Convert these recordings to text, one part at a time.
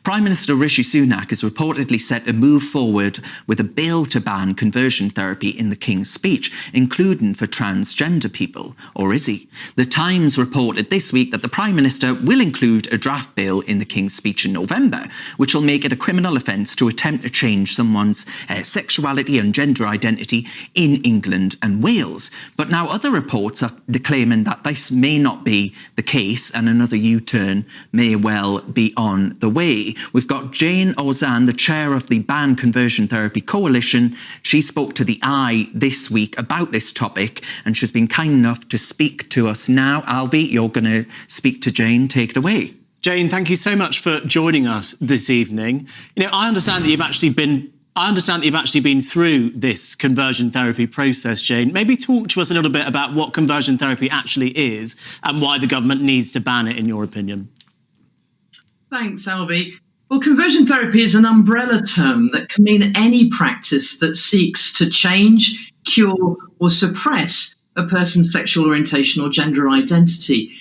Prime Minister Rishi Sunak is reportedly set to move forward with a bill to ban conversion therapy in the King's Speech, including for transgender people. Or is he? The Times reported this week that the Prime Minister will include a draft bill in the King's Speech in November, which will make it a criminal offence to attempt to change someone's sexuality and gender identity in England and Wales. But now other reports are claiming that this may not be the case and another U-turn may well be on the way. We've got Jayne, the chair of the Ban Conversion Therapy Coalition. She spoke to The Eye this week about this topic, and she's been kind enough to speak to us now. Albie, you're going to speak to Jayne. Take it away. Jayne, thank you so much for joining us this evening. I understand that you've actually been through this conversion therapy process, Jayne. Maybe talk to us a little bit about what conversion therapy actually is and why the government needs to ban it, in your opinion. Thanks, Albie. Well, conversion therapy is an umbrella term that can mean any practice that seeks to change, cure, or suppress a person's sexual orientation or gender identity.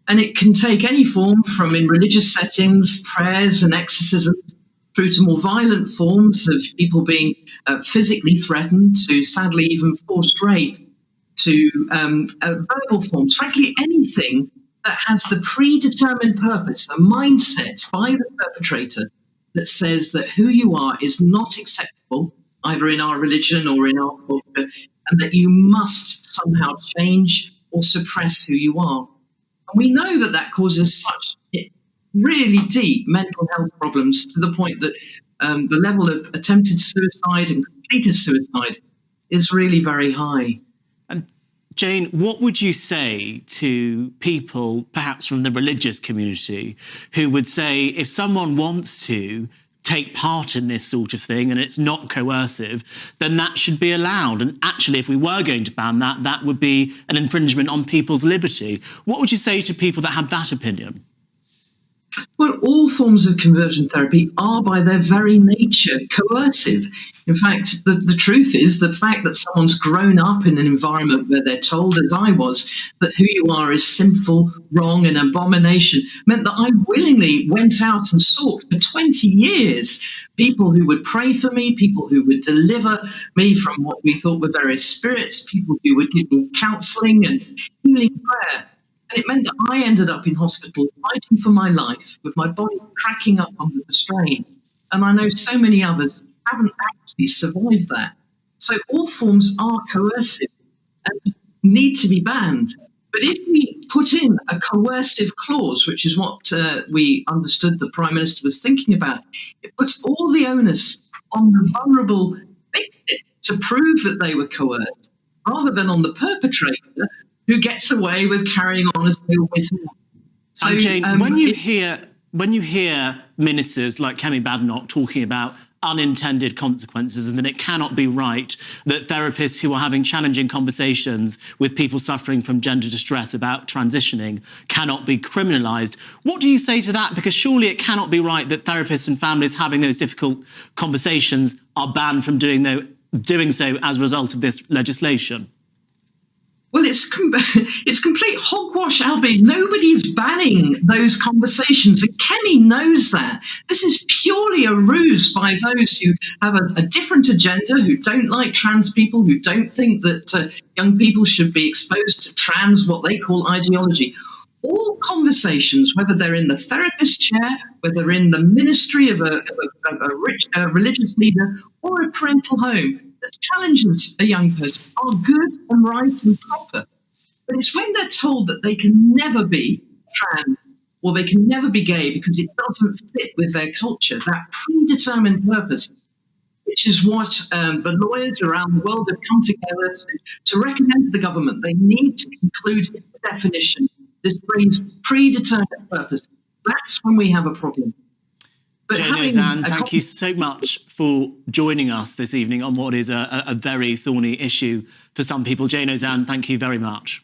And it can take any form from, in religious settings, prayers and exorcisms, through to more violent forms of people being physically threatened, to sadly even forced rape, to verbal forms, frankly anything that has the predetermined purpose, a mindset by the perpetrator that says that who you are is not acceptable, either in our religion or in our culture, and that you must somehow change or suppress who you are. And we know that that causes such really deep mental health problems, to the point that the level of attempted suicide and completed suicide is really very high. And Jayne, what would you say to people, perhaps from the religious community, who would say if someone wants to take part in this sort of thing and it's not coercive, then that should be allowed? And actually, if we were going to ban that, that would be an infringement on people's liberty. What would you say to people that have that opinion? Well, all forms of conversion therapy are by their very nature coercive. In fact, the truth is the fact that someone's grown up in an environment where they're told, as I was, that who you are is sinful, wrong, and abomination, meant that I willingly went out and sought for 20 years people who would pray for me, people who would deliver me from what we thought were various spirits, people who would give me counselling and healing prayer. And it meant that I ended up in hospital fighting for my life, with my body cracking up under the strain. And I know so many others haven't actually survived that. So all forms are coercive and need to be banned. But if we put in a coercive clause, which is what we understood the Prime Minister was thinking about, it puts all the onus on the vulnerable victim to prove that they were coerced, rather than on the perpetrator, who gets away with carrying on as they always have. So, Jayne, when you hear ministers like Kemi Badenoch talking about unintended consequences, and that it cannot be right that therapists who are having challenging conversations with people suffering from gender distress about transitioning cannot be criminalised, what do you say to that? Because surely it cannot be right that therapists and families having those difficult conversations are banned from doing so as a result of this legislation. Well, it's complete hogwash, Albie. Nobody's banning those conversations, and Kemi knows that. This is purely a ruse by those who have a different agenda, who don't like trans people, who don't think that young people should be exposed to trans, what they call ideology. All conversations, whether they're in the therapist chair, whether they're in the ministry of a religious leader or a parental home, that challenges a young person are good and right and proper. But it's when they're told that they can never be trans or they can never be gay because it doesn't fit with their culture, that predetermined purpose, which is what the lawyers around the world have come together to recommend to the government. They need to include in the definition this phrase, predetermined purpose. That's when we have a problem. Jayne, thank you so much for joining us this evening on what is a very thorny issue for some people. Jayne, thank you very much.